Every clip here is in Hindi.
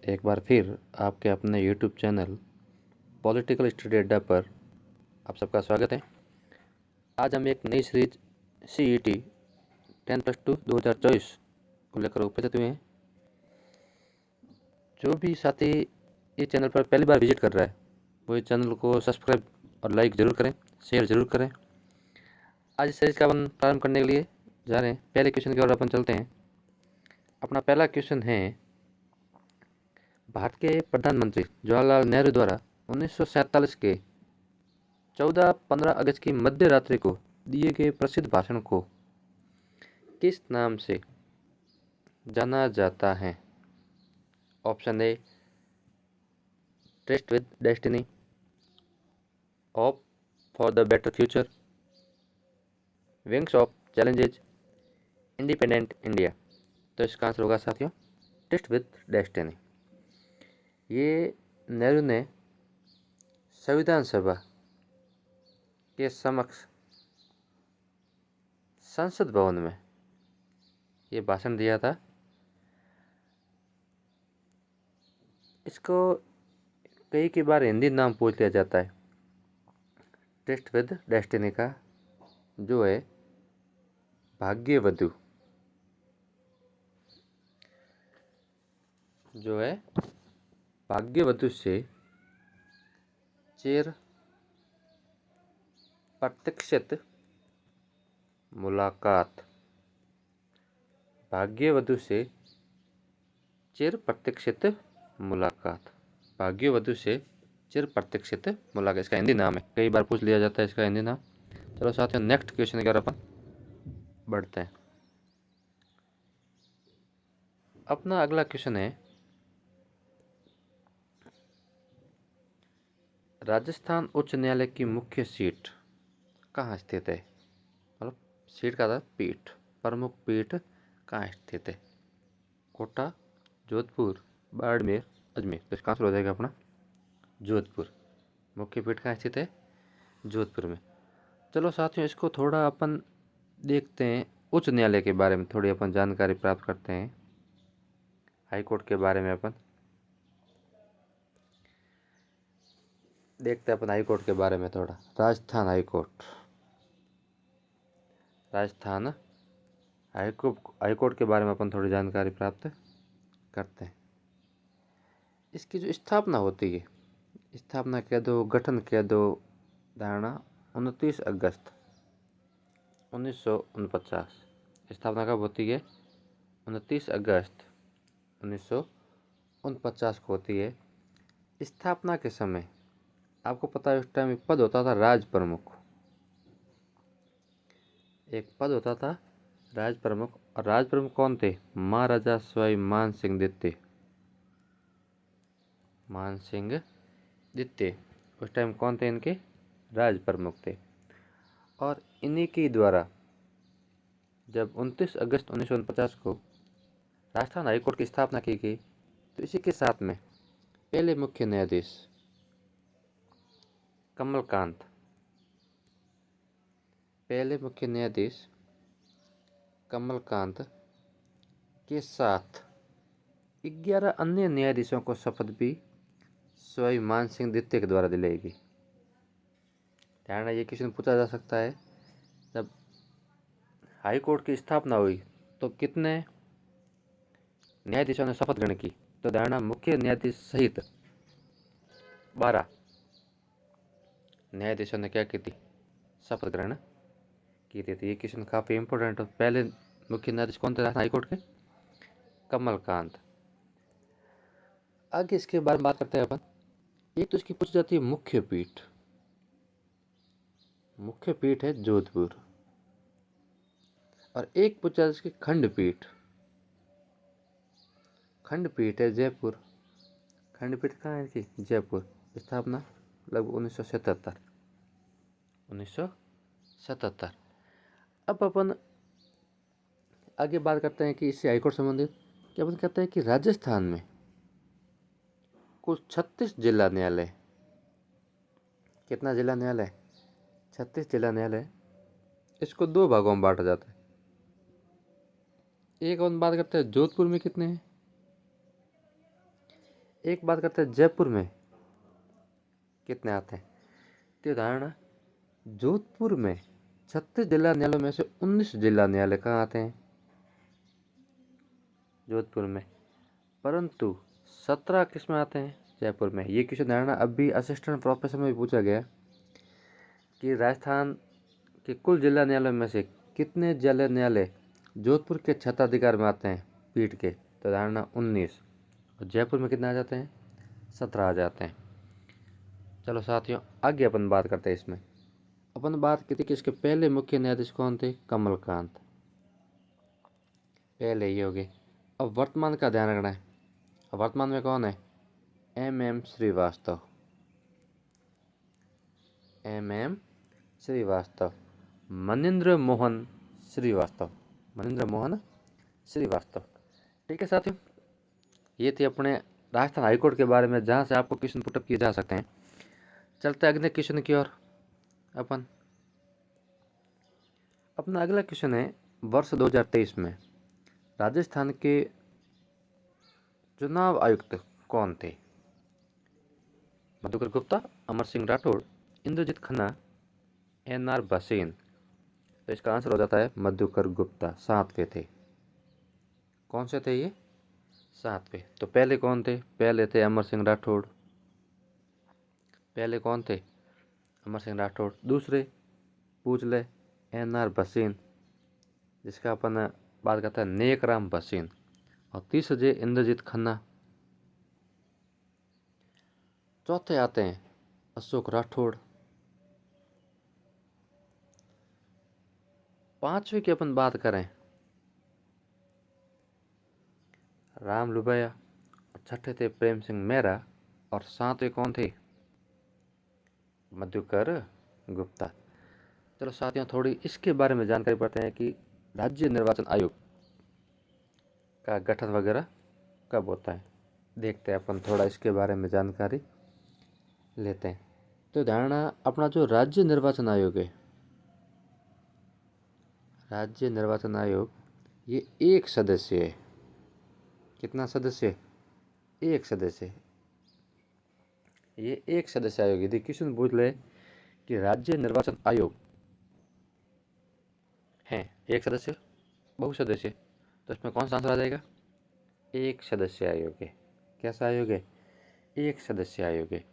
एक बार फिर आपके अपने यूट्यूब चैनल पॉलिटिकल स्टडी अड्डा पर आप सबका स्वागत है। आज हम एक नई सीरीज CET 10+2 2024 को लेकर उपस्थित हुए हैं। जो भी साथी ये चैनल पर पहली बार विजिट कर रहा है वो इस चैनल को सब्सक्राइब और लाइक ज़रूर करें, शेयर ज़रूर करें। आज इस सीरीज का अपन प्रारंभ करने के लिए जा रहे हैं। पहले क्वेश्चन की ओर अपन चलते हैं। अपना पहला क्वेश्चन है, भारत के प्रधानमंत्री जवाहरलाल नेहरू द्वारा 1947 के 14-15 अगस्त की मध्य रात्रि को दिए गए प्रसिद्ध भाषण को किस नाम से जाना जाता है? Option A, trust with destiny, hope for the better future, wings of challenges, independent India. तो इसका आंसर होगा साथियों ट्रस्ट विद डेस्टिनी। ये नेहरू ने संविधान सभा के समक्ष संसद भवन में ये भाषण दिया था। इसको कई बार हिंदी नाम पूछ लिया जाता है। ट्रस्ट विद डेस्टिनी का जो है भाग्यवधु, जो है भाग्यवधु से चिर प्रतीक्षित मुलाकात। भाग्यवधु से चिर प्रतीक्षित मुलाकात। भाग्यवधु से चिर प्रतीक्षित मुलाकात इसका हिंदी नाम है। कई बार पूछ लिया जाता है इसका हिंदी नाम। चलो साथियों नेक्स्ट क्वेश्चन की ओर अपन बढ़ते हैं। अपना अगला क्वेश्चन है, राजस्थान उच्च न्यायालय की मुख्य सीट कहाँ स्थित है? मतलब सीट का था पीठ, प्रमुख पीठ कहाँ स्थित है? कोटा, जोधपुर, बाड़मेर, अजमेर। तो इसका आंसर हो जाएगा अपना जोधपुर। मुख्य पीठ कहाँ स्थित है? जोधपुर में। चलो साथियों इसको थोड़ा अपन देखते हैं, उच्च न्यायालय के बारे में थोड़ी अपन जानकारी प्राप्त करते हैं। हाई कोर्ट के बारे में अपन देखते हैं। अपन हाई कोर्ट के बारे में थोड़ा, Rajasthan high court, Rajasthan high court के बारे में अपन थोड़ी जानकारी प्राप्त करते हैं। इसकी जो स्थापना होती है, स्थापना कह दो, गठन कह दो, धारणा 29 अगस्त 1949। स्थापना कब होती है? 29 अगस्त 1949 को होती है। स्थापना के समय आपको पता है उस टाइम एक पद होता था राज प्रमुख। एक पद होता था राज प्रमुख, और राज प्रमुख कौन थे? महाराजा सवाई मान सिंह द्वितीय। मान सिंह द्वितीय उस टाइम कौन थे? इनके राज प्रमुख थे। और इन्हीं के द्वारा जब 29 अगस्त 1949 को राजस्थान हाईकोर्ट की स्थापना की गई, तो इसी के साथ में पहले मुख्य न्यायाधीश कमलकांत, पहले मुख्य न्यायाधीश कमलकांत के साथ 11 अन्य न्यायाधीशों को शपथ भी सवाई मान सिंह द्वितीय के द्वारा दिलाई गई। ध्यान, ये क्वेश्चन पूछा जा सकता है, जब हाई कोर्ट की स्थापना हुई तो कितने न्यायाधीशों ने शपथ ग्रहण की? तो धारणा मुख्य न्यायाधीश सहित 12 न्यायाधीशों ने क्या की थी? शपथ ग्रहण की थी। तो ये क्वेश्चन काफ़ी इंपॉर्टेंट है। पहले मुख्य न्यायाधीश कौन थे हाई कोर्ट के? कमलकांत। आगे इसके बारे में बात करते हैं अपन। एक तो इसकी पूछी जाती है मुख्य पीठ। मुख्य पीठ है जोधपुर। और एक पूछा जाती है इसकी खंडपीठ। खंडपीठ है जयपुर। खंडपीठ कहाँ है इसकी? जयपुर। स्थापना लगभग 1977। अब अपन आगे बात करते हैं कि इससे हाईकोर्ट संबंधित क्या अपन कहते हैं कि राजस्थान में कुल 36 जिला न्यायालय। कितना जिला न्यायालय? 36 जिला न्यायालय। इसको 2 भागों में बांटा जाता है। एक अपन बात करते हैं जोधपुर में कितने हैं? एक बात करते हैं जयपुर में कितने आते हैं। तो उदाहरण, जोधपुर में 36 जिला न्यायालयों में से 19 जिला न्यायालय कहाँ आते हैं, जोधपुर में। परंतु 17 किस में आते हैं, जयपुर में। ये क्वेश्चन धारणा अभी असिस्टेंट प्रोफेसर में भी पूछा गया कि राजस्थान के कुल जिला न्यायालय में से कितने जिला न्यायालय जोधपुर के क्षेत्राधिकार में आते हैं पीठ के। तो धारणा 19, और जयपुर में कितने आ जाते हैं, 17 आ जाते हैं। चलो साथियों, आगे अपन बात करते हैं। इसमें अपन बात की थी कि इसके पहले मुख्य न्यायाधीश कौन थे, कमलकांत, पहले ये हो गए। अब वर्तमान का ध्यान रखना है। अब वर्तमान में कौन है, MM श्रीवास्तव, MM श्रीवास्तव, मनिंद्र मोहन श्रीवास्तव, मनिंद्र मोहन श्रीवास्तव। ठीक है साथियों, ये थी अपने राजस्थान हाईकोर्ट के बारे में, जहाँ से आपको क्वेश्चन पुटअप किए जा सकते हैं। चलते अगले क्वेश्चन की ओर। अपना अगला क्वेश्चन है, वर्ष 2023 में राजस्थान के चुनाव आयुक्त कौन थे। मधुकर गुप्ता, अमर सिंह राठौड़, इंद्रजीत खन्ना, NR भसीन। तो इसका आंसर हो जाता है मधुकर गुप्ता, 7वें थे। कौन से थे ये, 7वें। तो पहले कौन थे, पहले थे अमर सिंह राठौड़, पहले कौन थे, अमर सिंह राठौड़। दूसरे पूछ ले, NR भसीन, जिसका अपन बात करते हैं नेकराम भसीन। और तीसरे इंद्रजीत खन्ना। चौथे आते हैं अशोक राठौड़। पांचवे की अपन बात करें राम लुबैया, और छठे थे प्रेम सिंह मेहरा, और 7वें कौन थे, मधुकर गुप्ता। चलो साथियों, थोड़ी इसके बारे में जानकारी पाते हैं कि राज्य निर्वाचन आयोग का गठन वगैरह कब होता है। देखते हैं अपन, थोड़ा इसके बारे में जानकारी लेते हैं। तो धारणा, अपना जो राज्य निर्वाचन आयोग है, राज्य निर्वाचन आयोग, ये एक सदस्य है। कितना सदस्य, एक सदस्य। ये एक सदस्य आयोग। यदि क्वेश्चन पूछ ले कि राज्य निर्वाचन आयोग है एक सदस्य, बहुसदस्य, तो इसमें कौन सा आंसर आ जाएगा, एक सदस्य आयोग है। कैसा आयोग है, एक सदस्य आयोग है।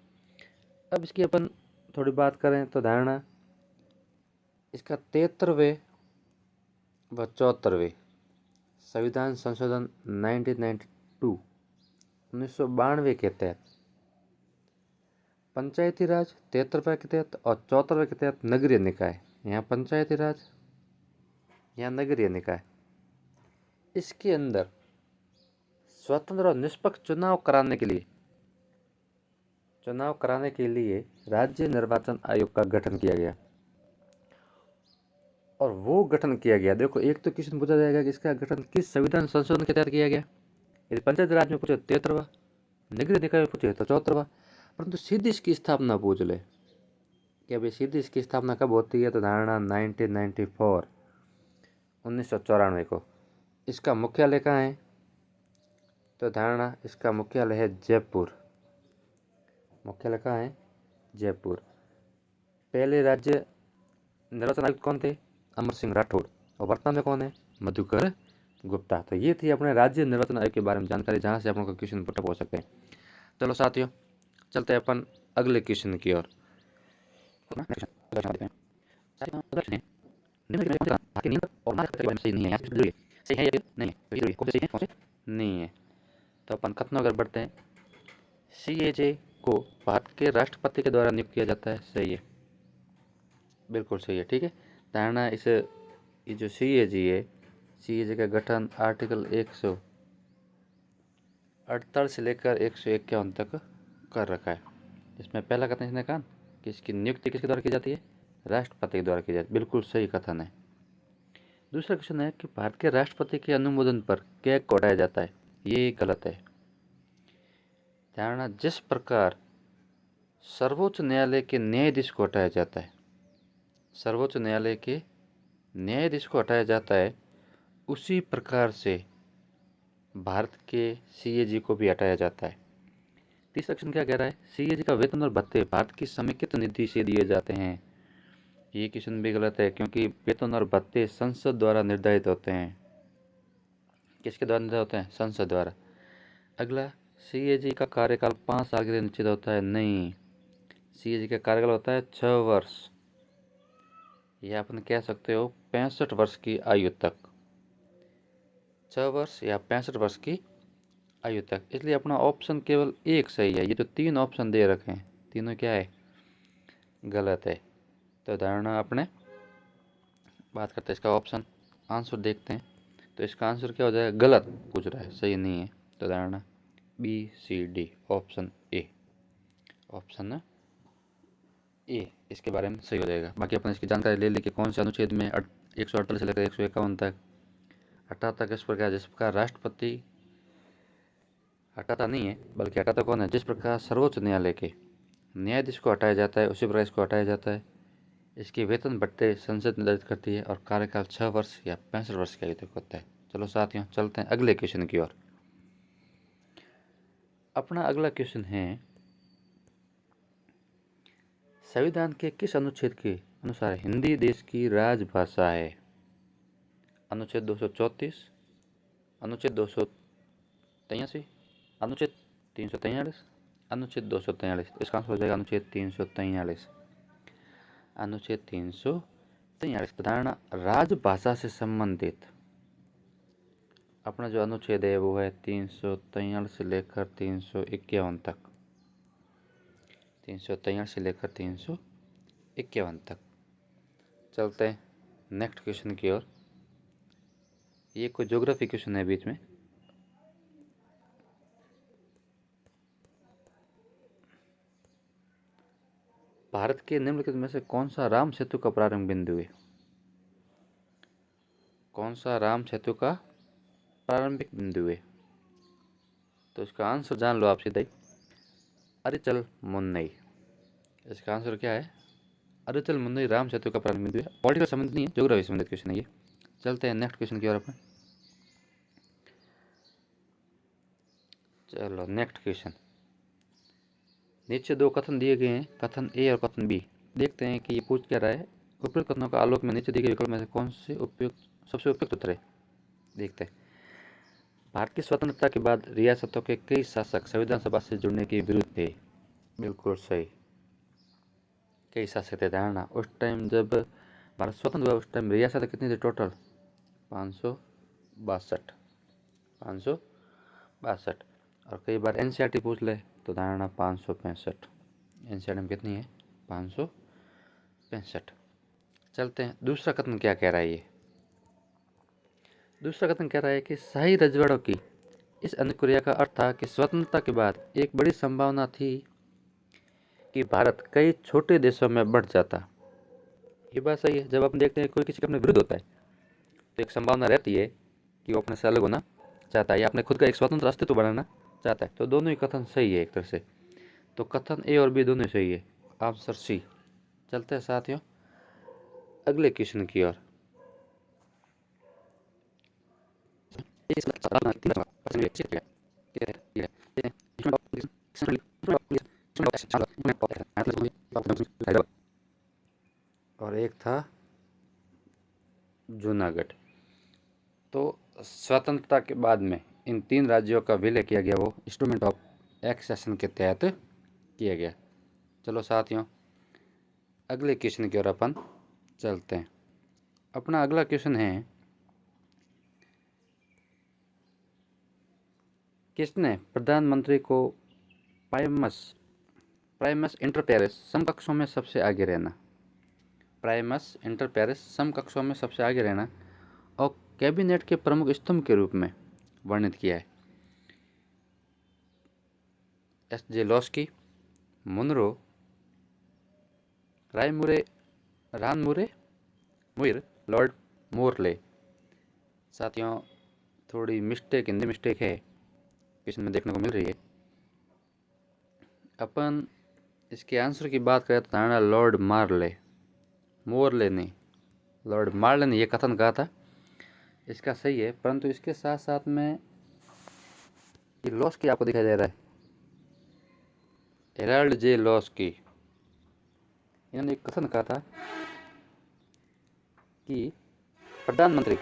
अब इसकी अपन थोड़ी बात करें तो धारणा, इसका 73वें व 74वें संविधान संशोधन 1992 1992 के तहत पंचायती राज, 73वें के तहत, और 74वें के तहत नगरीय निकाय। यहाँ पंचायती राज, यहाँ नगरीय निकाय। इसके अंदर स्वतंत्र और निष्पक्ष चुनाव कराने के लिए राज्य निर्वाचन आयोग का गठन किया गया। और वो गठन किया गया, देखो एक तो क्वेश्चन पूछा जाएगा कि इसका गठन किस संविधान संशोधन के तहत किया गया। यदि पंचायत राज में पूछे 73वां, नगरीय निकाय में पूछे तो 74वां। परंतु सीधी इसकी स्थापना पूछ ले कि अभी सीधी इसकी स्थापना कब होती है, तो धारणा 1994 1994 को। इसका मुख्यालय कहाँ है, तो धारणा इसका मुख्यालय है जयपुर। मुख्यालय कहाँ है, जयपुर। पहले राज्य निर्वाचन आयुक्त कौन थे, अमर सिंह राठौड़, और वर्तमान में कौन है, मधुकर गुप्ता। तो ये थी अपने राज्य निर्वाचन आयोग के बारे में जानकारी, जहाँ से अपन को क्वेश्चन पुटअप हो सकते हैं। चलो साथियों, चलते हैं अपन अगले क्वेश्चन की ओर। नहीं है, तो अपन खत्म अगर बढ़ते हैं। CAG को भारत के राष्ट्रपति के द्वारा नियुक्त किया जाता है। सही है, बिल्कुल सही है। ठीक है, धारणा इस ये जो CAG है, CAG का गठन आर्टिकल 148 से लेकर 151 तक कर रखा है। इसमें पहला कथन इसने कहा कि इसकी नियुक्ति किसके द्वारा की जाती है, राष्ट्रपति के द्वारा की जाती है। बिल्कुल सही कथन है। दूसरा क्वेश्चन है कि भारत के राष्ट्रपति के अनुमोदन पर कैग को हटाया जाता है। ये गलत है। धारणा, जिस प्रकार सर्वोच्च न्यायालय के न्यायाधीश को हटाया जाता है, सर्वोच्च न्यायालय के न्यायाधीश को हटाया जाता है, उसी प्रकार से भारत के CAG को भी हटाया जाता है। तीसरा क्वेश्चन क्या कह रहा है, सीएजी का वेतन और भत्ते भारत की समेकित निधि से दिए जाते हैं। ये क्वेश्चन भी गलत है, क्योंकि वेतन और भत्ते संसद द्वारा निर्धारित होते हैं। किसके द्वारा निर्धारित होते हैं? संसद द्वारा। अगला, सीएजी का कार्यकाल 5 साल के लिए निश्चित होता है। नहीं, सीएजी का कार्यकाल होता है 6 वर्ष, या अपन कह सकते हो 65 वर्ष की आयु तक। 6 वर्ष या 65 वर्ष की आयु तक। इसलिए अपना ऑप्शन केवल एक सही है। ये जो 3 ऑप्शन दे रखे हैं, तीनों क्या है? गलत है। तो धारणा अपने बात करते हैं इसका ऑप्शन आंसर देखते हैं। तो इसका आंसर क्या हो जाएगा? गलत पूछ रहा है, सही नहीं है। तो धारणा BCD option A, option A इसके बारे में सही हो जाएगा। बाकी अपन इसकी जानकारी ले लेके कौन से अनुच्छेद में 148 से लेकर 151 तक हटाता किस प्रकार, जिस प्रकार राष्ट्रपति हटाता नहीं है, बल्कि हटाता कौन है? जिस प्रकार सर्वोच्च न्यायालय के न्यायाधीश को हटाया जाता है, उसी प्रकार इसको हटाया जाता है। इसके वेतन भत्ते संसद निर्धारित करती है और कार्यकाल 6 वर्ष या 65 वर्ष की आयु तक होता है। चलो साथियों, चलते हैं अगले क्वेश्चन की ओर। अपना अगला क्वेश्चन है, संविधान के किस अनुच्छेद के अनुसार हिंदी देश की राजभाषा है? अनुच्छेद 234, अनुच्छेद 283, अनुच्छेद 343, अनुच्छेद 243। इसका आंसर हो जाएगा अनुच्छेद 343। अनुच्छेद 343। धारणा राजभाषा से संबंधित अपना जो अनुच्छेद है वो है 343 से लेकर 351 तक। 343 से लेकर 351 तक। चलते हैं नेक्स्ट क्वेश्चन की ओर। ये कोई ज्योग्राफी क्वेश्चन है बीच में। भारत के निम्नलिखित में से कौन सा राम सेतु का प्रारंभ बिंदु है? कौन सा राम सेतु का प्रारंभिक बिंदु है? तो इसका आंसर जान लो आप सीधा ही, अरिचल मुन्नई। इसका आंसर क्या है? अरिचल मुन्नई राम सेतु का प्रारंभिक बिंदु है। पॉलिटिकल संबंध नहीं है, ज्योग्राफी संबंधित क्वेश्चन है ये। चलते हैं नेक्स्ट क्वेश्चन की ओर अपन। चलो नेक्स्ट क्वेश्चन। नीचे 2 कथन दिए गए हैं, कथन ए और कथन बी। देखते हैं कि ये पूछ क्या रहा है। उपयुक्त कथनों का आलोक में नीचे दिए गए विकल्प में से कौन से सबसे उपयुक्त उत्तर है? देखते हैं। भारत की स्वतंत्रता के बाद रियासतों के कई शासक संविधान सभा से जुड़ने के विरुद्ध थे। बिल्कुल सही, कई शासक थे। धारणा उस टाइम जब भारत स्वतंत्र हुआ, उस टाइम रियासतें कितनी थी टोटल? 562। 562। और कई बार NCERT पूछ ले तो धारणा 565। NCERT में कितनी है? 565। चलते हैं दूसरा कथन क्या कह रहा है। ये दूसरा कथन कह रहा है कि शाही रजवाड़ों की इस अनुक्रिया का अर्थ था कि स्वतंत्रता के बाद एक बड़ी संभावना थी कि भारत कई छोटे देशों में बढ़ जाता। ये बात सही है। जब अपन देखते हैं कोई किसी के अपने विरुद्ध होता है तो एक संभावना रहती है कि वो अपने से अलग होना चाहता है या अपने खुद का एक स्वतंत्र अस्तित्व बनाना चाहता है। तो दोनों ही कथन सही है एक तरह से। तो कथन ए और बी दोनों सही है, आंसर सी। चलते हैं साथियों अगले क्वेश्चन की ओर। और एक था जूनागढ़। तो स्वतंत्रता के बाद में इन 3 राज्यों का विलय किया गया, वो इंस्ट्रूमेंट ऑफ एक्सेशन के तहत किया गया। चलो साथियों अगले क्वेश्चन की ओर अपन चलते हैं। अपना अगला क्वेश्चन है, किसने प्रधानमंत्री को प्राइमस इंटर पेरिस समकक्षों में सबसे आगे रहना, प्राइमस इंटर पेरिस समकक्षों में सबसे आगे रहना और कैबिनेट के प्रमुख स्तंभ के रूप में वर्णित किया है? SJ Laski, Munro, Muir, Lord Morley. साथियों थोड़ी मिस्टेक, हिंदी मिस्टेक है क्वेश्चन में देखने को मिल रही है। अपन इसके आंसर की बात करें तो धारणा लॉर्ड मोरले नहीं, लॉर्ड मार्ले ने यह कथन कहा था। इसका सही है, परंतु इसके साथ साथ में ये लॉस की आपको दिखाई दे रहा है, हेराल्ड जे लॉस्की, इन्होंने एक कथन कहा था कि प्रधानमंत्री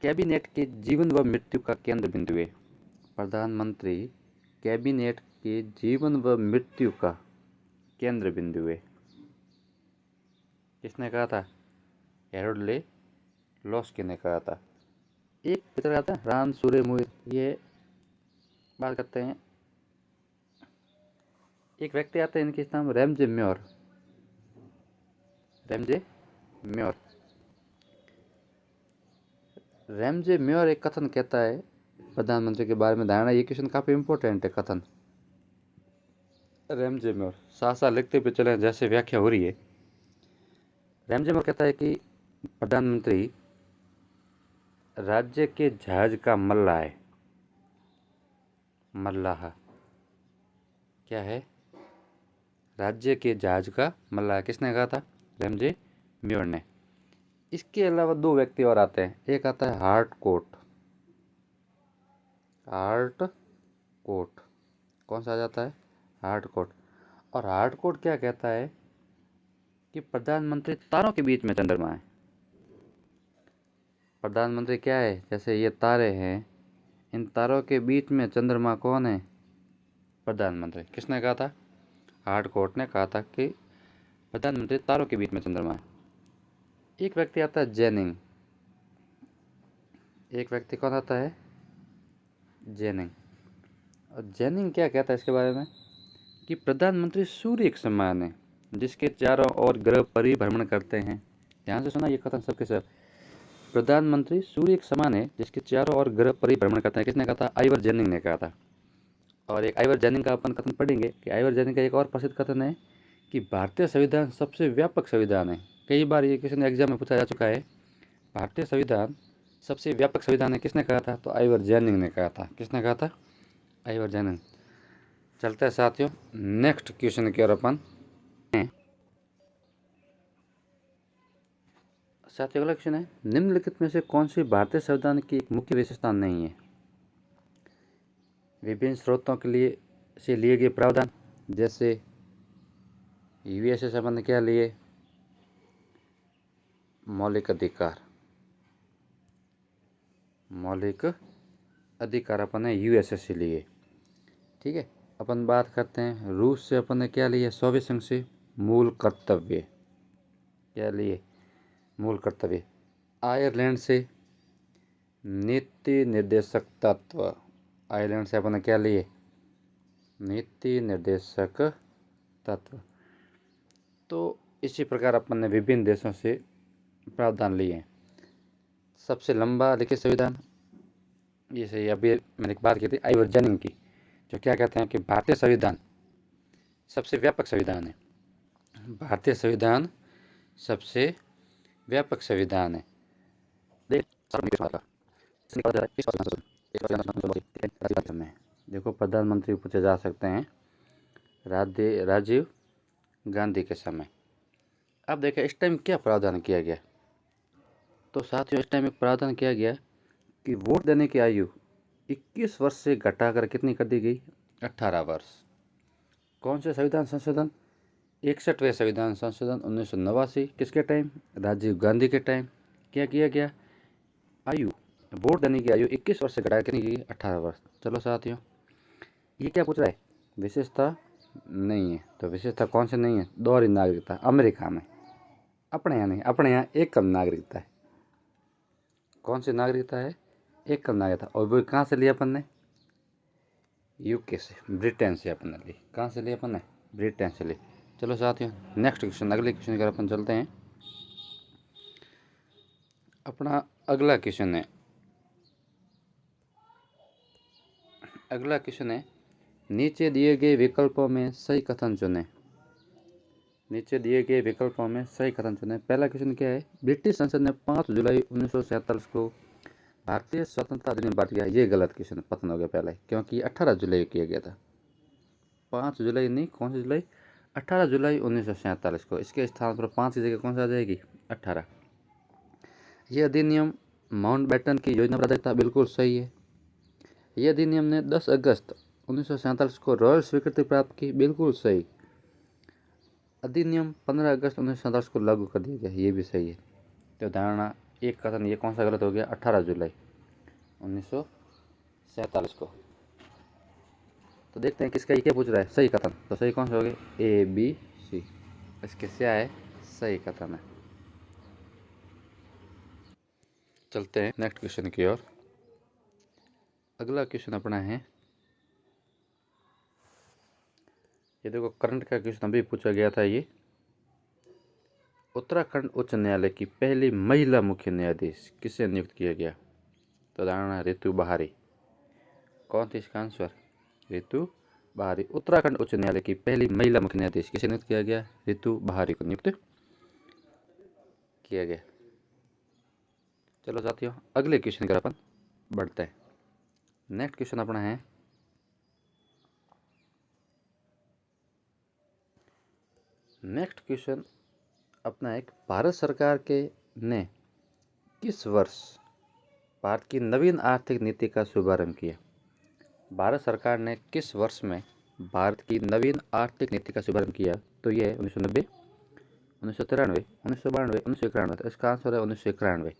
कैबिनेट के जीवन व मृत्यु का केंद्र बिंदु है। प्रधानमंत्री कैबिनेट के जीवन व मृत्यु का केंद्र बिंदु है। किसने कहा था? हेरोल्ड ले लॉस्की ने कहा था। एक पिक्चर आता है राम सूर्य मुहिर, ये बात करते हैं। एक व्यक्ति आते हैं, इनके नाम Ramsay more. Ramsay more Ramsay more एक कथन कहता है प्रधानमंत्री के बारे में धारणा। ये क्वेश्चन काफ़ी इंपॉर्टेंट है। कथन रैमजे म्योर, साथ साथ लिखते पे चले जैसे व्याख्या हो रही है। रैमजे म्योर कहता है कि प्रधानमंत्री राज्य के जहाज का मल्लाह है। मल्लाह क्या है? राज्य के जहाज का मल्लाह। किसने कहा था? रैमजे म्योर ने। इसके अलावा दो व्यक्ति और आते हैं। एक आता है हार्टकोट। हार्टकोट कौन सा आ जाता है? हार्टकोट। और हार्टकोट क्या कहता है कि प्रधानमंत्री तारों के बीच में चंद्रमा है। प्रधानमंत्री क्या है? जैसे ये तारे हैं, इन तारों के बीच में चंद्रमा कौन है? प्रधानमंत्री। किसने कहा था? हार्टकोट ने कहा था कि प्रधानमंत्री तारों के बीच में चंद्रमा है। एक व्यक्ति आता है जेनिंग। एक व्यक्ति कौन आता है? जेनिंग। और जेनिंग क्या कहता है इसके बारे में कि प्रधानमंत्री सूर्य के समान है, जिसके चारों ओर ग्रह परिभ्रमण करते हैं। ध्यान से सुना ये कथन सबके सब। प्रधानमंत्री सूर्य के समान है, जिसके चारों ओर ग्रह परिभ्रमण करते हैं। किसने कहा था? आइवर जेनिंग ने कहा था। और एक आइवर जेनिंग का अपन कथन पढ़ेंगे कि आइवर जेनिंग का एक और प्रसिद्ध कथन है कि भारतीय संविधान सबसे व्यापक संविधान है। कई बार ये क्वेश्चन एग्जाम में पूछा जा चुका है। भारतीय संविधान सबसे व्यापक संविधान है, किसने कहा था? तो आइवर जेनिंग ने कहा था। किसने कहा था? Ivoire ginning. चलते हैं साथियों नेक्स्ट क्वेश्चन की ओर अपन। साथियों अगला क्वेश्चन है, निम्नलिखित में से कौन सी भारतीय संविधान की एक मुख्य विशेषता नहीं है? विभिन्न स्रोतों के लिए से लिए गए प्रावधान, जैसे यूएसए से अपन ने क्या लिए? मौलिक अधिकार। मौलिक अधिकार अपन ने यूएसए से लिए। ठीक है। अपन बात करते हैं रूस से अपन ने क्या लिया? सोवियत संघ से मूल कर्तव्य। क्या लिए? मूल कर्तव्य। आयरलैंड से नीति निर्देशक तत्व। आयरलैंड से अपन ने क्या लिए? नीति निर्देशक तत्व। तो इसी प्रकार अपन ने विभिन्न देशों से प्रावधान लिए हैं। सबसे लंबा लिखित संविधान, जैसे अभी मैंने बात की थी आइवर जेनिंग की, जो क्या कहते हैं कि भारतीय संविधान सबसे व्यापक संविधान है। भारतीय संविधान सबसे व्यापक संविधान है। देखो प्रधानमंत्री पूछे जा सकते हैं राजीव गांधी के समय। अब देखें इस टाइम क्या प्रावधान किया गया। तो साथियों इस टाइम एक प्रावधान किया गया कि वोट देने की आयु 21 वर्ष से घटाकर कितनी कर दी गई? 18 वर्ष। कौन से संविधान संशोधन? 61वें संविधान संशोधन 1989। किसके टाइम? राजीव गांधी के टाइम। क्या किया गया? आयु, वोट देने की आयु 21 वर्ष से घटाकर कितनी की? 18 वर्ष। चलो साथियों ये क्या पूछ रहा है? विशेषता नहीं है। तो विशेषता कौन से नहीं है? दोहरी नागरिकता। अमेरिका में, अपने यहाँ नहीं, अपने यहाँ एकल नागरिकता है। कौन सी नागरिकता है? एकल नागरिकता। और वो कहाँ से लिया अपन ने? यूके से, ब्रिटेन से अपन ने ली। कहाँ से ली अपन ने? ब्रिटेन से ली। चलो साथियों नेक्स्ट क्वेश्चन, अगले क्वेश्चन की अपन चलते हैं। अपना अगला क्वेश्चन है, नीचे दिए गए विकल्पों में सही कथन चुनें। नीचे दिए गए विकल्पों में सही कथन चुनें। पहला क्वेश्चन क्या है? ब्रिटिश संसद ने 5 जुलाई 1947 को भारतीय स्वतंत्रता अधिनियम पारित किया। ये गलत क्वेश्चन, पतन हो गया पहला ही, क्योंकि 18 जुलाई किया गया था। 5 जुलाई नहीं, कौन सी जुलाई? 18 जुलाई 1947 को। इसके स्थान पर 5 की जगह कौन सा आ जाएगी? 18। यह अधिनियम माउंटबेटन की योजना पर आधारित था। बिल्कुल सही है। यह अधिनियम ने 10 अगस्त 1947 को रॉयल स्वीकृति प्राप्त की, बिल्कुल सही। अधिनियम 15 अगस्त 1947 को लागू कर दिया गया, ये भी सही है। तो धारणा एक कथन ये कौन सा गलत हो गया, 18 जुलाई 1947 को। तो देखते हैं किसका, ये क्या पूछ रहा है, सही कथन। तो सही कौन सा हो गया, ए बी सी, इसके क्या है, सही कथन है। चलते हैं नेक्स्ट क्वेश्चन की ओर। अगला क्वेश्चन अपना है, ये देखो करंट का क्वेश्चन अभी पूछा गया था। ये उत्तराखंड उच्च न्यायालय की पहली महिला मुख्य न्यायाधीश किसे नियुक्त किया गया। तो धारणा रितु बहारी। कौन थी इसका आंसर, रितु बहारी। उत्तराखंड उच्च न्यायालय की पहली महिला मुख्य न्यायाधीश किसे नियुक्त किया गया, रितु बहारी को नियुक्त किया गया। चलो साथियों अगले क्वेश्चन की अपन बढ़ते हैं। नेक्स्ट क्वेश्चन अपना है, नेक्स्ट क्वेश्चन अपना एक, भारत सरकार के ने किस वर्ष भारत की नवीन आर्थिक नीति का शुभारंभ किया। भारत सरकार ने किस वर्ष में भारत की नवीन आर्थिक नीति का शुभारंभ किया। तो ये है 1990, 1993, 1992, 1991। तो इसका आंसर है 1991।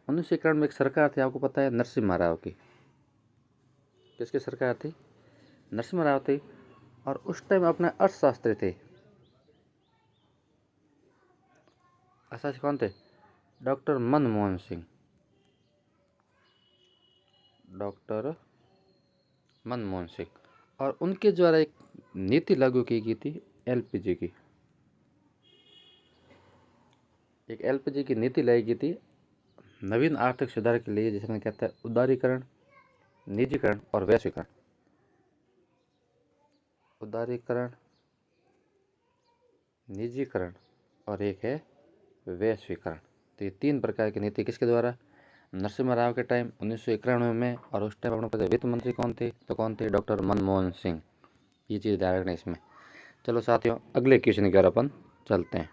1991 में एक सरकार थी, आपको पता है, नरसिम्हा राव की। किसकी सरकार थी, नरसिम्हा राव थी। और उस टाइम अपने अर्थशास्त्री थे, अर्थशास्त्री कौन थे, डॉक्टर मनमोहन सिंह। डॉक्टर मनमोहन सिंह। और उनके द्वारा एक नीति लागू की गई थी एलपीजी की, एक एलपीजी की नीति लाई गई थी नवीन आर्थिक सुधार के लिए, जिसे हम कहते हैं उदारीकरण, निजीकरण और वैश्वीकरण। उदारीकरण, निजीकरण और एक है वैश्वीकरण। तो ये 3 प्रकार की नीति किसके द्वारा, नरसिम्हा राव के टाइम 1991 में। और उस टाइम अपने पता वित्त मंत्री कौन थे, तो कौन थे, डॉक्टर मनमोहन सिंह। ये चीज़ ध्यान रखना इसमें। चलो साथियों अगले क्वेश्चन की ओर अपन चलते हैं।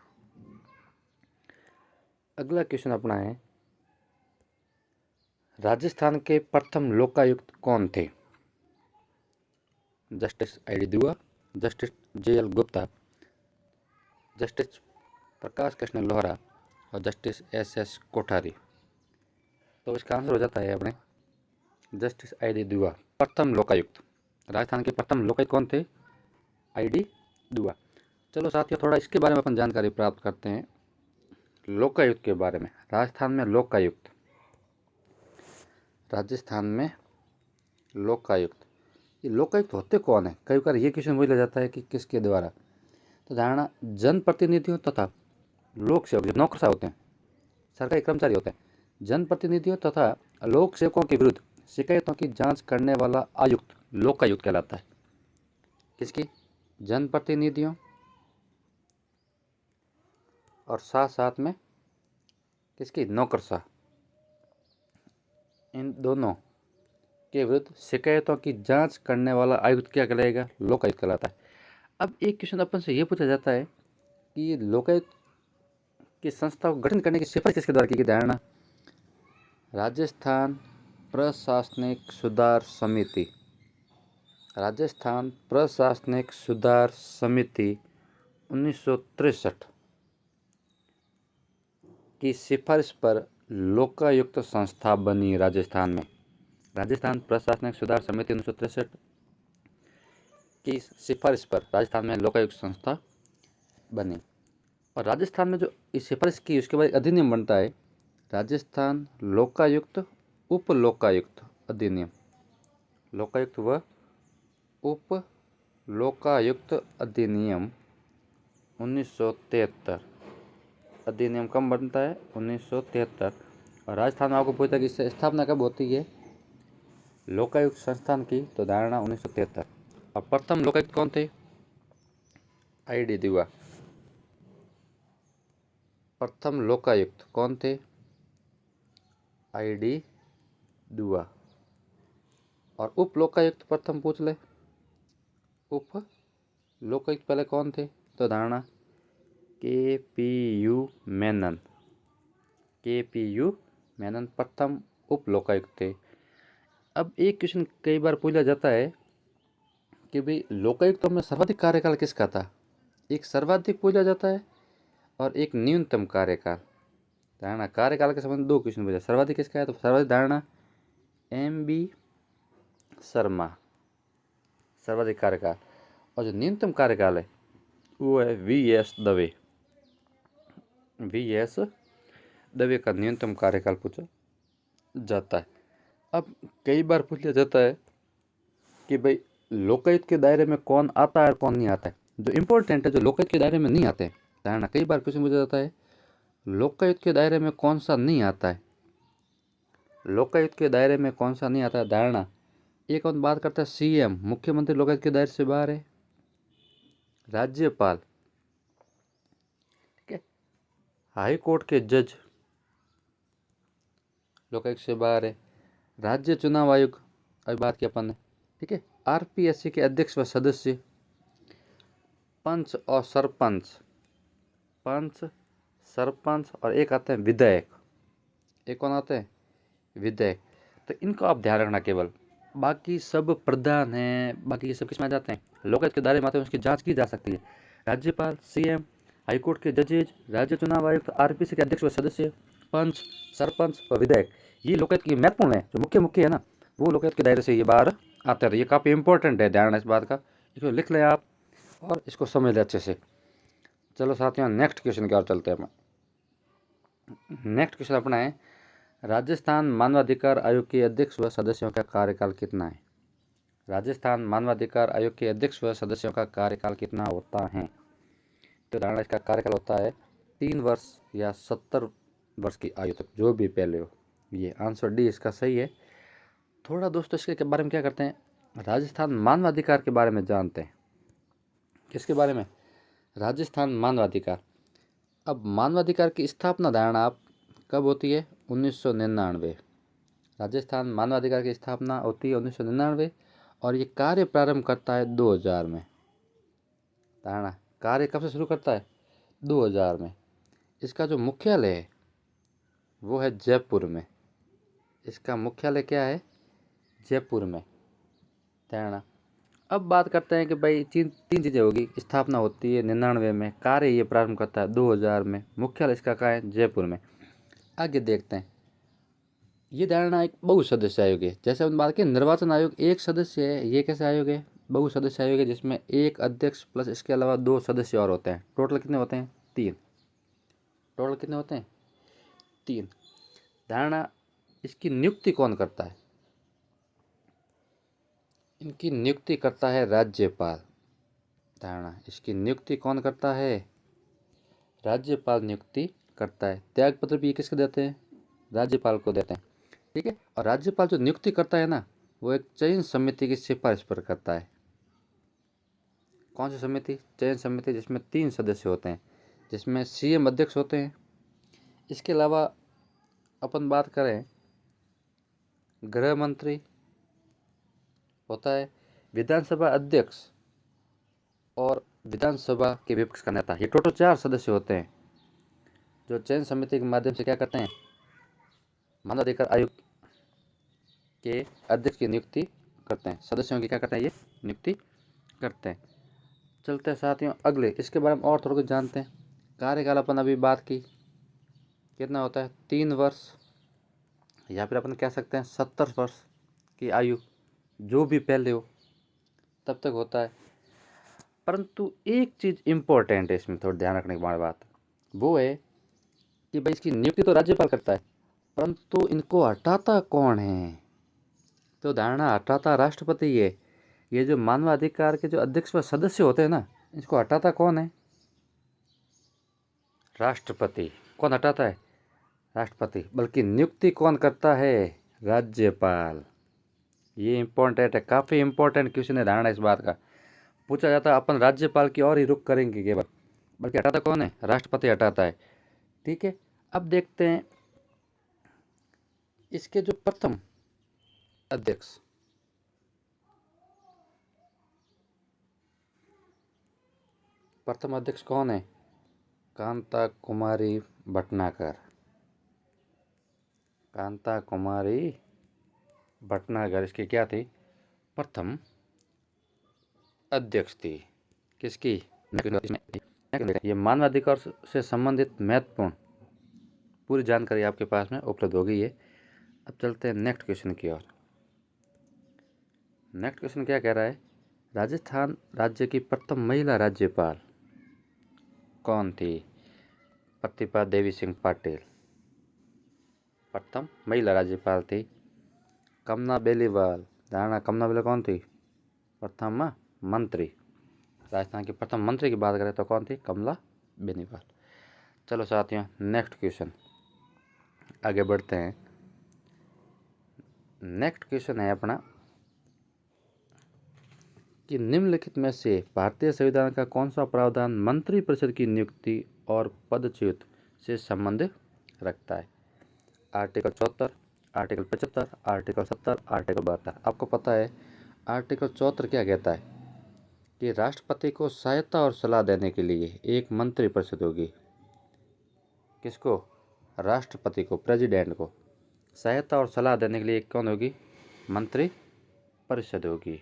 अगला क्वेश्चन अपना है, राजस्थान के प्रथम लोकायुक्त कौन थे। जस्टिस आई डी दुआ, जस्टिस JL गुप्ता, जस्टिस प्रकाश कृष्ण लोहरा और जस्टिस SS कोठारी। तो इसका आंसर हो जाता है अपने जस्टिस ID दुआ, प्रथम लोकायुक्त। राजस्थान के प्रथम लोकायुक्त कौन थे, ID दुआ। चलो साथियों थोड़ा इसके बारे में अपन जानकारी प्राप्त करते हैं, लोकायुक्त के बारे में। राजस्थान में लोकायुक्त, राजस्थान में लोकायुक्त, ये लोकायुक्त होते कौन है। कई बार ये क्वेश्चन बोला जाता है कि किसके द्वारा। तो धारणा जनप्रतिनिधियों तथा लोक सेवक, जो नौकरशाह होते हैं, सरकारी कर्मचारी होते हैं, जनप्रतिनिधियों तथा लोक सेवकों के विरुद्ध शिकायतों की जांच करने वाला आयुक्त लोकायुक्त कहलाता है। किसकी, जनप्रतिनिधियों और साथ साथ में किसकी, नौकरशाह, इन दोनों के विरुद्ध शिकायतों की जांच करने वाला आयुक्त क्या कहलाएगा, लोकायुक्त कहलाता है। अब एक क्वेश्चन अपन से ये पूछा जाता है कि लोकायुक्त की संस्था को गठन करने की सिफारिश किसके द्वारा की गई। धारणा राजस्थान प्रशासनिक सुधार समिति, राजस्थान प्रशासनिक सुधार समिति 1963 की सिफारिश पर लोकायुक्त संस्था बनी राजस्थान में। राजस्थान प्रशासनिक सुधार समिति 1963 की सिफारिश पर राजस्थान में लोकायुक्त संस्था बनी। और राजस्थान में जो इस सिफारिश की उसके बाद अधिनियम बनता है, राजस्थान लोकायुक्त उप लोकायुक्त अधिनियम, लोकायुक्त व उप लोकायुक्त अधिनियम 1973। अधिनियम कब बनता है, 1973। और राजस्थान में आपको पूछता है कि इससे स्थापना कब होती है लोकायुक्त संस्थान की। तो धारणा 1973। और प्रथम लोकायुक्त कौन थे, ID दुआ। प्रथम लोकायुक्त कौन थे, ID दुआ। और उप लोकायुक्त प्रथम पूछ ले, उप लोकायुक्त पहले कौन थे। तो धारणा KPU मेनन, KPU मेनन प्रथम उप लोकायुक्त थे। अब एक क्वेश्चन कई बार पूछा जाता है कि भाई लोकायुक्तों में सर्वाधिक कार्यकाल किसका था? एक सर्वाधिक पूछा जाता है और एक न्यूनतम कार्यकाल। धारणा कार्यकाल के संबंध 2 क्वेश्चन पूछा। सर्वाधिक किसका है? तो सर्वाधिक धारणा MB शर्मा, सर्वाधिक कार्यकाल। और जो न्यूनतम कार्यकाल है वो है VS दवे। VS दवे का न्यूनतम कार्यकाल पूछा जाता है। अब कई बार पूछ लिया जाता है कि भाई लोकायुक्त के दायरे में कौन आता है और कौन नहीं आता है। जो इम्पोर्टेंट है, जो लोकायुक्त के दायरे में नहीं आते हैं, धारणा कई बार क्वेश्चन पूछा जाता है लोकायुक्त के दायरे में कौन सा नहीं आता है। लोकायुक्त के दायरे में कौन सा नहीं आता है? धारणा एक और बात करता है CM, मुख्यमंत्री लोकायुक्त के दायरे से बाहर है। राज्यपाल, ठीक है, हाई कोर्ट के जज लोकायुक्त से बाहर है। राज्य चुनाव आयोग, अभी बात की अपन ने, ठीक है। RPSC के अध्यक्ष व सदस्य, पंच और सरपंच, पंच, सरपंच और एक आते हैं विधायक। एक कौन आते हैं? विधायक। तो इनको आप ध्यान रखना केवल, बाकी सब प्रधान हैं, बाकी ये सब किस में आ जाते हैं? लोकायुक्त के दायरे में आते हैं, उसकी जांच की जा सकती है। राज्यपाल, CM, हाईकोर्ट के जजेज, राज्य चुनाव आयुक्त, RPSC के अध्यक्ष व सदस्य, पंच, सरपंच और विधायक, ये लोकायुक्त की महत्वपूर्ण है। जो मुख्य मुख्य है ना, वो लोकायुक्त के दायरे से ये बाहर आते हैं। ये काफ़ी इंपॉर्टेंट है, ध्यान रखना इस बात का। इसको लिख लें आप और इसको समझ लें अच्छे से। चलो साथियों, नेक्स्ट क्वेश्चन की ओर चलते हैं। नेक्स्ट क्वेश्चन अपना है, राजस्थान मानवाधिकार आयोग के अध्यक्ष व सदस्यों का कार्यकाल कितना है? राजस्थान मानवाधिकार आयोग के अध्यक्ष व सदस्यों का कार्यकाल कितना होता है? तो धारणा इसका कार्यकाल होता है 3 वर्ष या 70 वर्ष की आयु तक, जो भी पहले हो। ये आंसर डी इसका सही है। थोड़ा दोस्तों इसके बारे में क्या करते हैं, राजस्थान मानवाधिकार के बारे में जानते हैं। किसके बारे में? राजस्थान मानवाधिकार। अब मानवाधिकार की स्थापना धारणा आप कब होती है? 1999। राजस्थान मानवाधिकार की स्थापना होती है 1999 और ये कार्य प्रारंभ करता है 2000 में। धारणा कार्य कब से शुरू करता है? 2000 में। इसका जो मुख्यालय है वो है जयपुर में। इसका मुख्यालय क्या है? जयपुर में। धारणा अब बात करते हैं कि भाई तीन चीज़ें होगी। स्थापना होती है 99 में, कार्य ये प्रारंभ करता है 2000 में, मुख्यालय इसका कहाँ है? जयपुर में। आगे देखते हैं, ये धारणा एक बहुसदस्य आयोग है। जैसे हम बात करें निर्वाचन आयोग एक सदस्य है, ये कैसे आयोग है? बहुसदस्य आयोग है, जिसमें एक अध्यक्ष प्लस इसके अलावा 2 सदस्य और होते हैं। टोटल कितने होते हैं? 3। टोटल कितने होते हैं? 3। धारणा इसकी नियुक्ति कौन करता है? इनकी नियुक्ति करता है राज्यपाल। धारणा इसकी नियुक्ति कौन करता है? राज्यपाल नियुक्ति करता है। त्यागपत्र भी किसको देते हैं? राज्यपाल को देते हैं, ठीक है। और राज्यपाल जो नियुक्ति करता है ना, वो एक चयन समिति की सिफारिश पर करता है। कौन सी समिति? चयन समिति, जिसमें 3 सदस्य होते हैं, जिसमें CM अध्यक्ष होते हैं। इसके अलावा अपन बात करें, गृह मंत्री होता है, विधानसभा अध्यक्ष और विधानसभा के विपक्ष का नेता। ये टोटल 4 सदस्य होते हैं, जो चयन समिति के माध्यम से क्या करते हैं? मानवाधिकार आयोग के अध्यक्ष की नियुक्ति करते हैं। सदस्यों की क्या करते हैं? ये नियुक्ति करते हैं। चलते हैं साथियों अगले, इसके बारे में और थोड़ा कुछ जानते हैं। कार्यकाल अपन अभी बात की, कितना होता है? 3 वर्ष, या फिर अपन कह सकते हैं 70 वर्ष की आयु, जो भी पहले हो तब तक होता है। परंतु एक चीज़ इम्पोर्टेंट है इसमें, थोड़ा ध्यान रखने की बात, वो है कि भाई इसकी नियुक्ति तो राज्यपाल करता है, परंतु इनको हटाता कौन है? तो धारणा हटाता राष्ट्रपति है। ये जो मानवाधिकार के जो अध्यक्ष व सदस्य होते हैं ना, इसको हटाता कौन है? राष्ट्रपति। कौन हटाता है? राष्ट्रपति। बल्कि नियुक्ति कौन करता है? राज्यपाल। ये इम्पोर्टेंट है, काफ़ी इम्पोर्टेंट क्वेश्चन है। धारणा इस बात का पूछा जाता है, अपन राज्यपाल की और ही रुख करेंगे केवल, बल्कि हटाता कौन है? राष्ट्रपति हटाता है, ठीक है। अब देखते हैं इसके जो प्रथम अध्यक्ष, प्रथम अध्यक्ष कौन है? कांता कुमारी भटनागर। कांता कुमारी भटनागर इसकी क्या थी? प्रथम अध्यक्ष थी। किसकी? ये मानवाधिकार से संबंधित महत्वपूर्ण पूरी जानकारी आपके पास में उपलब्ध हो गई है। अब चलते हैं नेक्स्ट क्वेश्चन की ओर। नेक्स्ट क्वेश्चन क्या कह रहा है? राजस्थान राज्य की प्रथम महिला राज्यपाल कौन थी? प्रतिभा देवी सिंह पाटिल प्रथम महिला राज्यपाल थी। कमला बेलीवाल, धारणा कमला बेलीवाल कौन थी? प्रथम मंत्री। राजस्थान की प्रथम मंत्री की बात करें तो कौन थी? कमला बेनीवाल। चलो साथियों, नेक्स्ट क्वेश्चन आगे बढ़ते हैं। नेक्स्ट क्वेश्चन है अपना कि निम्नलिखित में से भारतीय संविधान का कौन सा प्रावधान मंत्री परिषद की नियुक्ति और पदच्युत से संबंध रखता है? Article 74, article 75, article 70, article 72। आपको पता है आर्टिकल 74 क्या कहता है कि राष्ट्रपति को सहायता और सलाह देने के लिए एक मंत्री परिषद होगी। किसको? राष्ट्रपति को, प्रेसिडेंट को सहायता और सलाह देने के लिए कौन होगी? मंत्री परिषद होगी।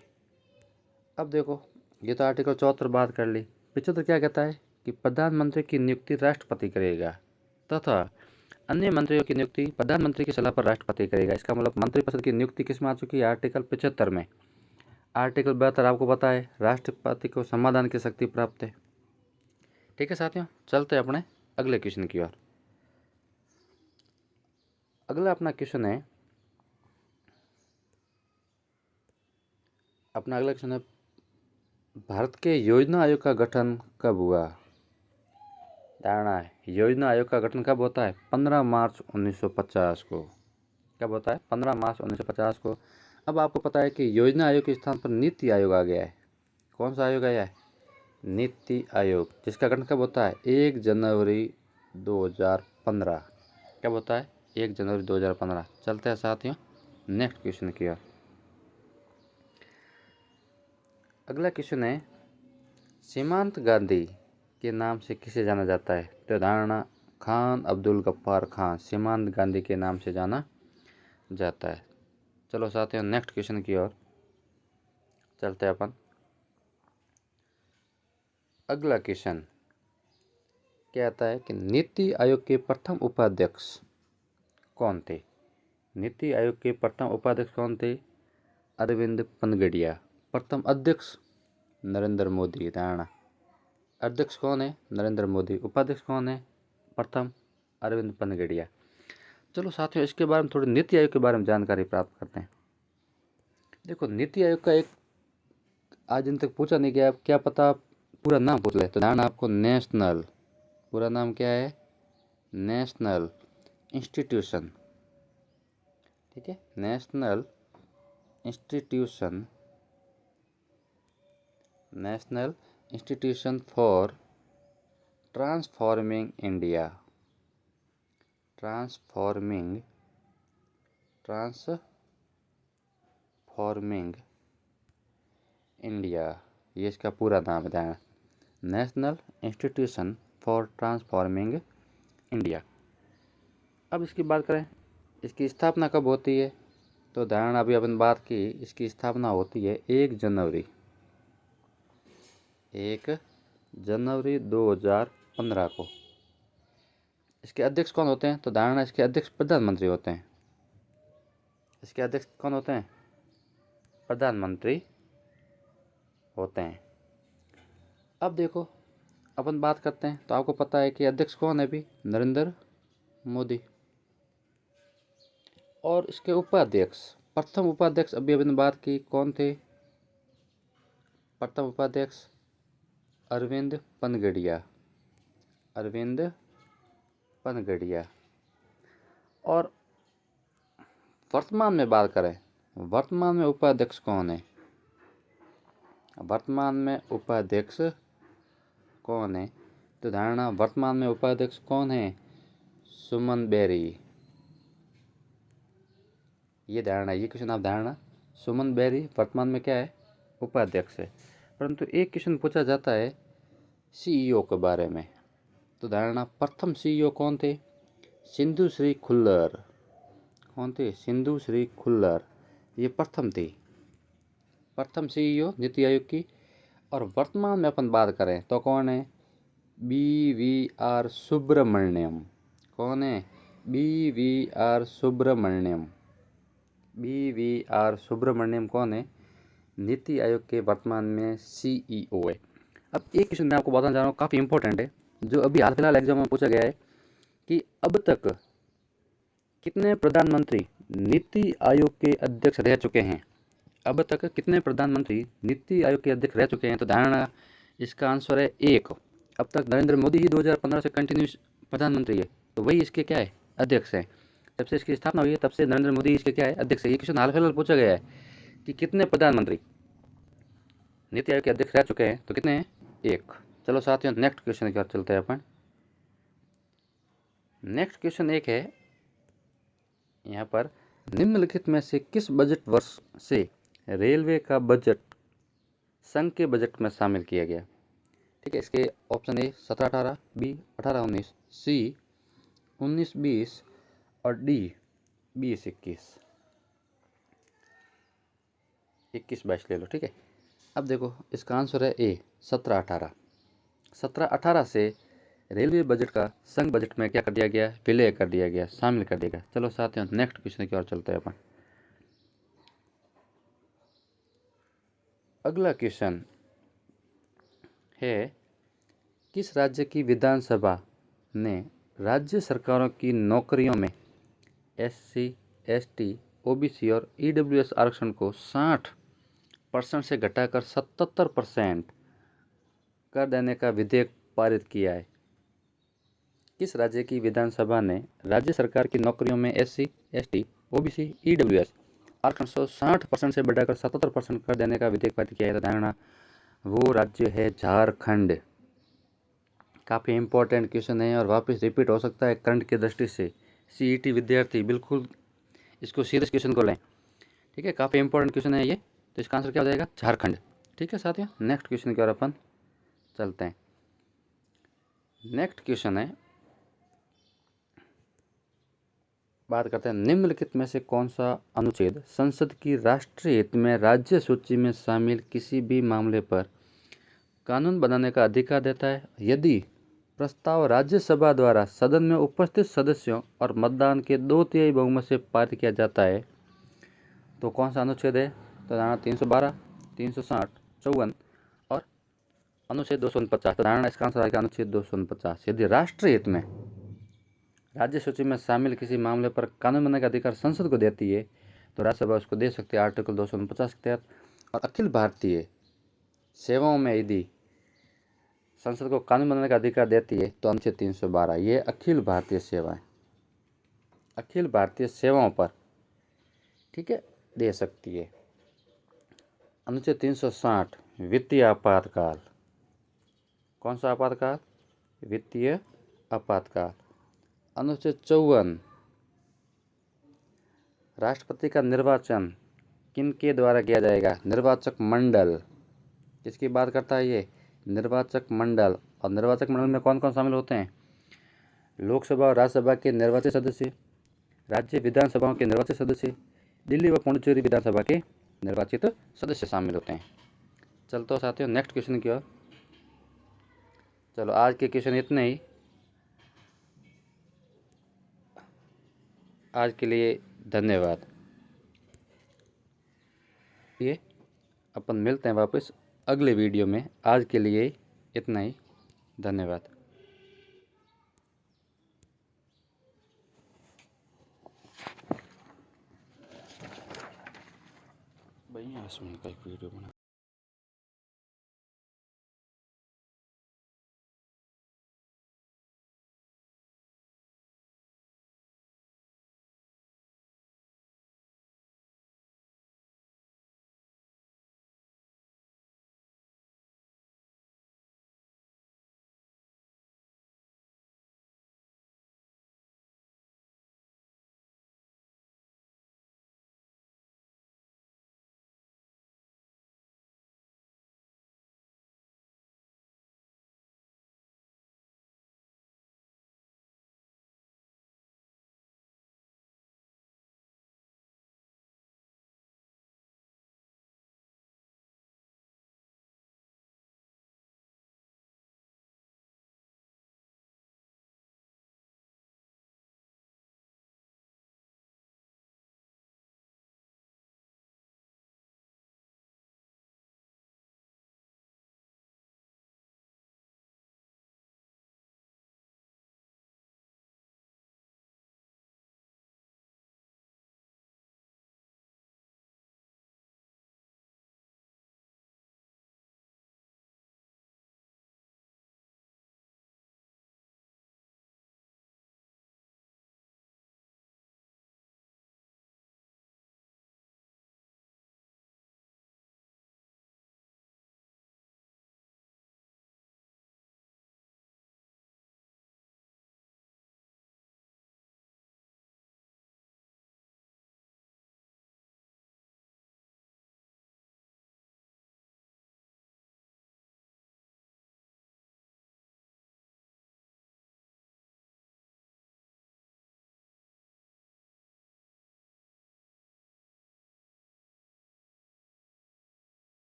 अब देखो, ये तो आर्टिकल 74 बात कर ली। 75 क्या कहता है कि प्रधानमंत्री की नियुक्ति राष्ट्रपति करेगा तथा अन्य मंत्रियों की नियुक्ति प्रधानमंत्री की सलाह पर राष्ट्रपति करेगा। इसका मतलब मंत्रिपरिषद की नियुक्ति किस में आ चुकी है? आर्टिकल 75 में। आर्टिकल 72 आपको पता है राष्ट्रपति को संविधान की शक्ति प्राप्त है। ठीक है साथियों, चलते हैं अपने अगले क्वेश्चन की ओर। अगला अपना क्वेश्चन है भारत के योजना आयोग का गठन कब हुआ? धारणा है योजना आयोग का गठन कब होता है? 15 मार्च 1950 को। कब होता है? 15 मार्च 1950 को। अब आपको पता है कि योजना आयोग के स्थान पर नीति आयोग आ गया है। कौन सा आयोग आया है? नीति आयोग, जिसका गठन कब होता है? 1 जनवरी 2015। कब होता है? 1 जनवरी 2015। चलते हैं साथियों नेक्स्ट क्वेश्चन की ओर। अगला क्वेश्चन है सीमांत गांधी के नाम से किसे जाना जाता है? तो धारणा खान अब्दुल गफ्फार खान सीमांत गांधी के नाम से जाना जाता है। चलो साथियों नेक्स्ट क्वेश्चन की ओर चलते हैं अपन। अगला क्वेश्चन क्या आता है कि नीति आयोग के प्रथम उपाध्यक्ष कौन थे? नीति आयोग के प्रथम उपाध्यक्ष कौन थे? अरविंद पनगड़िया। प्रथम अध्यक्ष नरेंद्र मोदी। धारणा अध्यक्ष कौन है? नरेंद्र मोदी। उपाध्यक्ष कौन है? प्रथम अरविंद पनगड़िया। चलो साथियों इसके बारे में थोड़ी नीति आयोग के बारे में जानकारी प्राप्त करते हैं। देखो नीति आयोग का एक आज दिन तक पूछा नहीं गया, क्या पता पूरा नाम पूछ ले। तो धारणा आपको नेशनल, पूरा नाम क्या है? National institution. ठीक है, national institution, national institution for transforming India, transforming India, ये इसका पूरा नाम है। National institution for transforming India. अब इसकी बात करें इसकी स्थापना कब होती है? तो धारणा अभी अपन बात की, इसकी स्थापना होती है 1 जनवरी 2015 को। इसके अध्यक्ष कौन होते हैं? तो धारणा इसके अध्यक्ष प्रधानमंत्री होते हैं। इसके अध्यक्ष कौन होते हैं? प्रधानमंत्री होते हैं। अब देखो अपन बात करते हैं तो आपको पता है कि अध्यक्ष कौन है? अभी नरेंद्र मोदी। और इसके उपाध्यक्ष, प्रथम उपाध्यक्ष अभी अपन बात की, कौन थे? प्रथम उपाध्यक्ष अरविंद पनगड़िया, अरविंद पनगड़िया। और वर्तमान में बात करें, वर्तमान में उपाध्यक्ष कौन है? वर्तमान में उपाध्यक्ष कौन है? तो धारणा वर्तमान में उपाध्यक्ष कौन है? सुमन बेरी। ये धारणा, ये क्वेश्चन आप धारणा सुमन बेरी वर्तमान में क्या है? उपाध्यक्ष है। परंतु एक क्वेश्चन पूछा जाता है सीईओ के बारे में। तो धारणा प्रथम सीईओ कौन थे? सिंधु श्री खुल्लर। कौन थे? सिंधु श्री खुल्लर, ये प्रथम थी, प्रथम सीईओ नीति आयोग की। और वर्तमान में अपन बात करें तो कौन है? BVR सुब्रमण्यम। कौन है? BVR सुब्रमण्यम। BVR सुब्रमण्यम कौन है? नीति आयोग के वर्तमान में CEO है। अब एक क्वेश्चन मैं आपको बताना चाह रहा हूँ, काफ़ी इंपॉर्टेंट है, जो अभी हाल फिलहाल एग्जाम में पूछा गया है कि अब तक कितने प्रधानमंत्री नीति आयोग के अध्यक्ष रह चुके हैं? अब तक कितने प्रधानमंत्री नीति आयोग के अध्यक्ष रह चुके हैं? तो ध्यान, इसका आंसर है 1। अब तक नरेंद्र मोदी ही 2015 से कंटिन्यूस प्रधानमंत्री है, तो वही इसके क्या है? अध्यक्ष हैं। जब से इसकी स्थापना हुई है तब से नरेंद्र मोदी इसके क्या है? अध्यक्ष है। ये क्वेश्चन हाल फिलहाल पूछा गया है कि कितने प्रधानमंत्री नीति आयोग के अध्यक्ष रह चुके हैं, तो कितने हैं? 1। चलो साथियों, नेक्स्ट क्वेश्चन की ओर चलते हैं अपन। नेक्स्ट क्वेश्चन एक है यहाँ पर, निम्नलिखित में से किस बजट वर्ष से रेलवे का बजट संघ के बजट में शामिल किया गया? ठीक है, इसके ऑप्शन ए 17-18, बी 18-19, सी 19-20 और डी 20-21। 21-22 ले लो, ठीक है। अब देखो, इसका आंसर है ए 17-18। 17-18 से रेलवे बजट का संघ बजट में क्या कर दिया गया? विलय कर दिया गया, शामिल कर दिया गया। चलो साथियों, नेक्स्ट क्वेश्चन की ओर चलते हैं अपन। अगला क्वेश्चन है, किस राज्य की विधानसभा ने राज्य सरकारों की नौकरियों में SC, ST, OBC और EWS आरक्षण को 60% से घटाकर 77% कर देने का विधेयक पारित किया है? किस राज्य की विधानसभा ने राज्य सरकार की नौकरियों में SC, ST, OBC, EWS आरक्षण को 60% से बढ़ाकर 77% कर देने का विधेयक पारित किया है? तो वो राज्य है झारखंड। काफ़ी इंपॉर्टेंट क्वेश्चन है और वापस रिपीट हो सकता है करंट की दृष्टि से। CET विद्यार्थी बिल्कुल इसको सीरियस क्वेश्चन को लें, ठीक है। काफ़ी इंपॉर्टेंट क्वेश्चन है ये, तो इसका आंसर क्या हो जाएगा? झारखंड। ठीक है साथियों, नेक्स्ट क्वेश्चन की ओर अपन चलते हैं। नेक्स्ट क्वेश्चन है, बात करते हैं, निम्नलिखित में से कौन सा अनुच्छेद संसद की राष्ट्रीय हित में राज्य सूची में शामिल किसी भी मामले पर कानून बनाने का अधिकार देता है, यदि प्रस्ताव राज्यसभा द्वारा सदन में उपस्थित सदस्यों और मतदान के 2/3 बहुमत से पारित किया जाता है? तो कौन सा अनुच्छेद है? तो 312, 360, 54 और अनुच्छेद 249। तो इसका आंसर आएगा अनुच्छेद 249। यदि राष्ट्रीय हित में राज्य सूची में शामिल किसी मामले पर कानून बनाने का अधिकार संसद को देती है, तो राज्यसभा उसको दे सकती है आर्टिकल 249 के तहत। और अखिल भारतीय सेवाओं में यदि संसद को कानून बनाने का अधिकार देती है तो अनुच्छेद 312, ये अखिल भारतीय सेवाएं, अखिल भारतीय सेवाओं पर, ठीक है, दे सकती है। अनुच्छेद 360 वित्तीय आपातकाल। कौन सा आपातकाल? वित्तीय आपातकाल। अनुच्छेद 54 राष्ट्रपति का निर्वाचन किन के द्वारा किया जाएगा? निर्वाचक मंडल। किसकी बात करता है ये? निर्वाचक मंडल। और निर्वाचक मंडल में कौन कौन शामिल होते हैं? लोकसभा और राज्यसभा के निर्वाचित सदस्य, राज्य विधानसभाओं के निर्वाचित सदस्य, दिल्ली व पुडुचेरी विधानसभा के निर्वाचित सदस्य शामिल होते हैं। चलते हो साथियों नेक्स्ट क्वेश्चन की ओर। चलो आज के क्वेश्चन इतने ही। आज के लिए धन्यवाद। ये अपन मिलते हैं वापस अगले वीडियो में। आज के लिए इतना ही, धन्यवाद। भैया इसमें का एक वीडियो बना